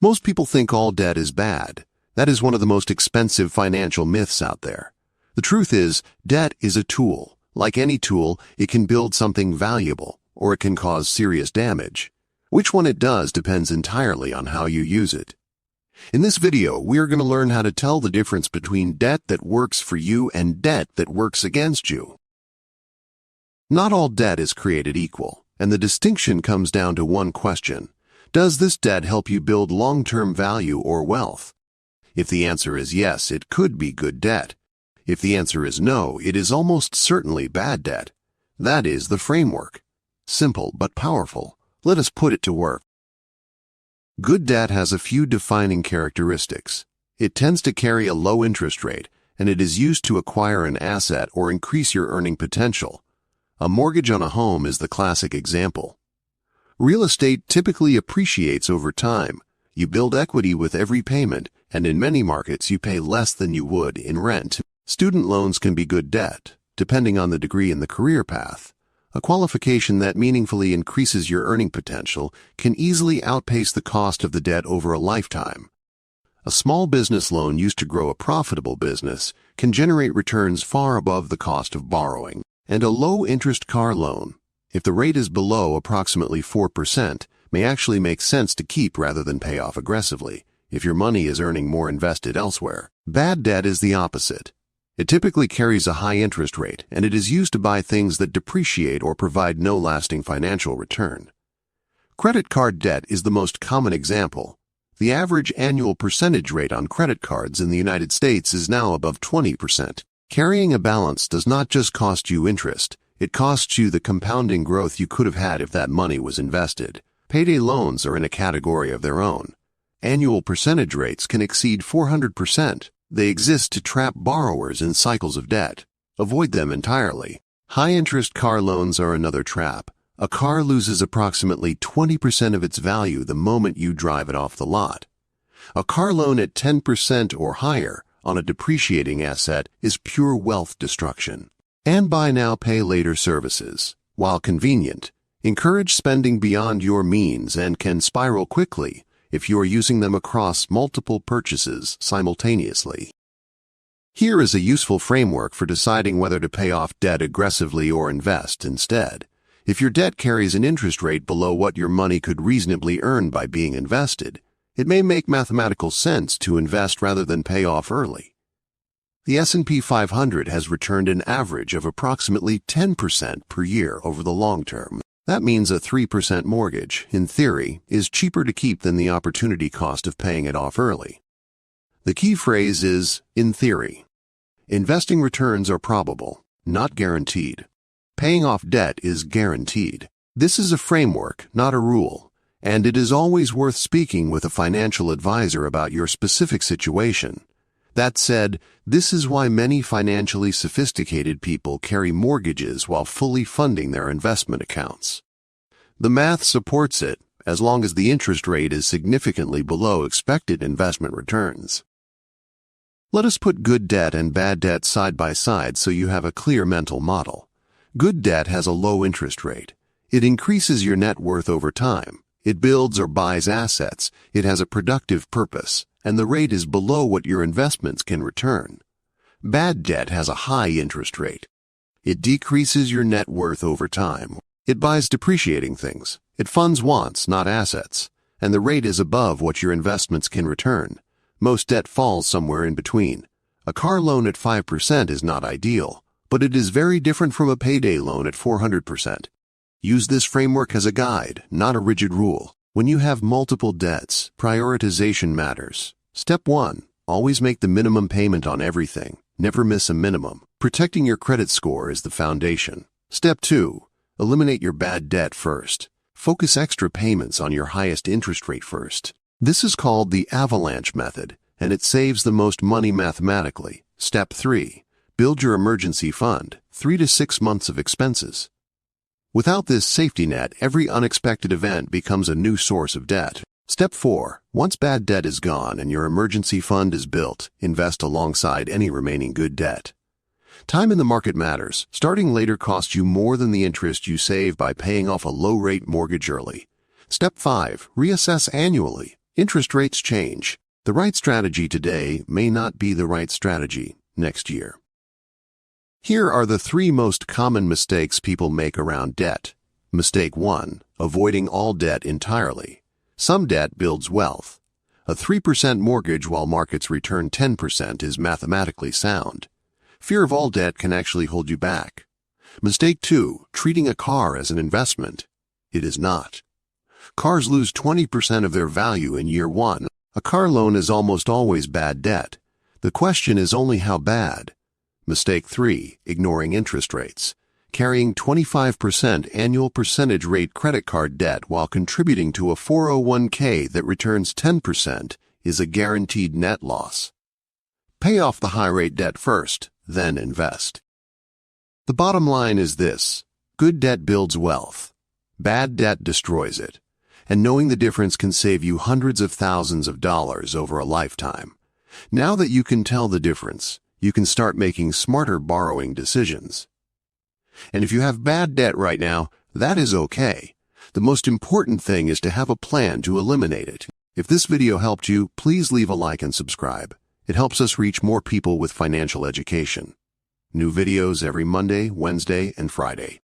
Most people think all debt is bad. That is one of the most expensive financial myths out there. The truth is, debt is a tool. Like any tool, it can build something valuable, or it can cause serious damage. Which one it does depends entirely on how you use it. In this video, we are going to learn how to tell the difference between debt that works for you and debt that works against you. Not all debt is created equal, and the distinction comes down to one question. Does this debt help you build long-term value or wealth? If the answer is yes, it could be good debt. If the answer is no, it is almost certainly bad debt. That is the framework. Simple but powerful. Let us put it to work. Good debt has a few defining characteristics. It tends to carry a low interest rate, and it is used to acquire an asset or increase your earning potential. A mortgage on a home is the classic example. Real estate typically appreciates over time. You build equity with every payment, and in many markets you pay less than you would in rent. Student loans can be good debt, depending on the degree and the career path. A qualification that meaningfully increases your earning potential can easily outpace the cost of the debt over a lifetime. A small business loan used to grow a profitable business can generate returns far above the cost of borrowing. And a low-interest car loan, if the rate is below approximately 4%, may actually make sense to keep rather than pay off aggressively, if your money is earning more invested elsewhere. Bad debt is the opposite. It typically carries a high interest rate, and it is used to buy things that depreciate or provide no lasting financial return. Credit card debt is the most common example. The average annual percentage rate on credit cards in the United States is now above 20%. Carrying a balance does not just cost you interest, it costs you the compounding growth you could have had if that money was invested. Payday loans are in a category of their own. Annual percentage rates can exceed 400%. They exist to trap borrowers in cycles of debt. Avoid them entirely. High-interest car loans are another trap. A car loses approximately 20% of its value the moment you drive it off the lot. A car loan at 10% or higher on a depreciating asset is pure wealth destruction. And buy now, pay later services, while convenient, encourage spending beyond your means and can spiral quickly if you are using them across multiple purchases simultaneously. Here is a useful framework for deciding whether to pay off debt aggressively or invest instead. If your debt carries an interest rate below what your money could reasonably earn by being invested, it may make mathematical sense to invest rather than pay off early. The S&P 500 has returned an average of approximately 10% per year over the long term. That means a 3% mortgage, in theory, is cheaper to keep than the opportunity cost of paying it off early. The key phrase is, in theory. Investing returns are probable, not guaranteed. Paying off debt is guaranteed. This is a framework, not a rule, and it is always worth speaking with a financial advisor about your specific situation. That said, this is why many financially sophisticated people carry mortgages while fully funding their investment accounts. The math supports it, as long as the interest rate is significantly below expected investment returns. Let us put good debt and bad debt side by side so you have a clear mental model. Good debt has a low interest rate. It increases your net worth over time. It builds or buys assets. It has a productive purpose, and the rate is below what your investments can return. Bad debt has a high interest rate. It decreases your net worth over time. It buys depreciating things. It funds wants, not assets. And the rate is above what your investments can return. Most debt falls somewhere in between. A car loan at 5% is not ideal, but it is very different from a payday loan at 400%. Use this framework as a guide, not a rigid rule. When you have multiple debts, prioritization matters. Step 1. Always make the minimum payment on everything. Never miss a minimum. Protecting your credit score is the foundation. Step 2. Eliminate your bad debt first. Focus extra payments on your highest interest rate first. This is called the avalanche method, and it saves the most money mathematically. Step 3. Build your emergency fund, 3 to 6 months of expenses. Without this safety net, every unexpected event becomes a new source of debt. Step 4. Once bad debt is gone and your emergency fund is built, invest alongside any remaining good debt. Time in the market matters. Starting later costs you more than the interest you save by paying off a low-rate mortgage early. Step 5. Reassess annually. Interest rates change. The right strategy today may not be the right strategy next year. Here are the 3 most common mistakes people make around debt. Mistake 1. Avoiding all debt entirely. Some debt builds wealth. A 3% mortgage while markets return 10% is mathematically sound. Fear of all debt can actually hold you back. Mistake 2. Treating a car as an investment. It is not. Cars lose 20% of their value in year 1. A car loan is almost always bad debt. The question is only how bad. Mistake 3. Ignoring interest rates. Carrying 25% annual percentage rate credit card debt while contributing to a 401k that returns 10% is a guaranteed net loss. Pay off the high-rate debt first, then invest. The bottom line is this: good debt builds wealth. Bad debt destroys it. And knowing the difference can save you hundreds of thousands of dollars over a lifetime. Now that you can tell the difference, you can start making smarter borrowing decisions. And if you have bad debt right now, that is okay. The most important thing is to have a plan to eliminate it. If this video helped you, please leave a like and subscribe. It helps us reach more people with financial education. New videos every Monday, Wednesday, and Friday.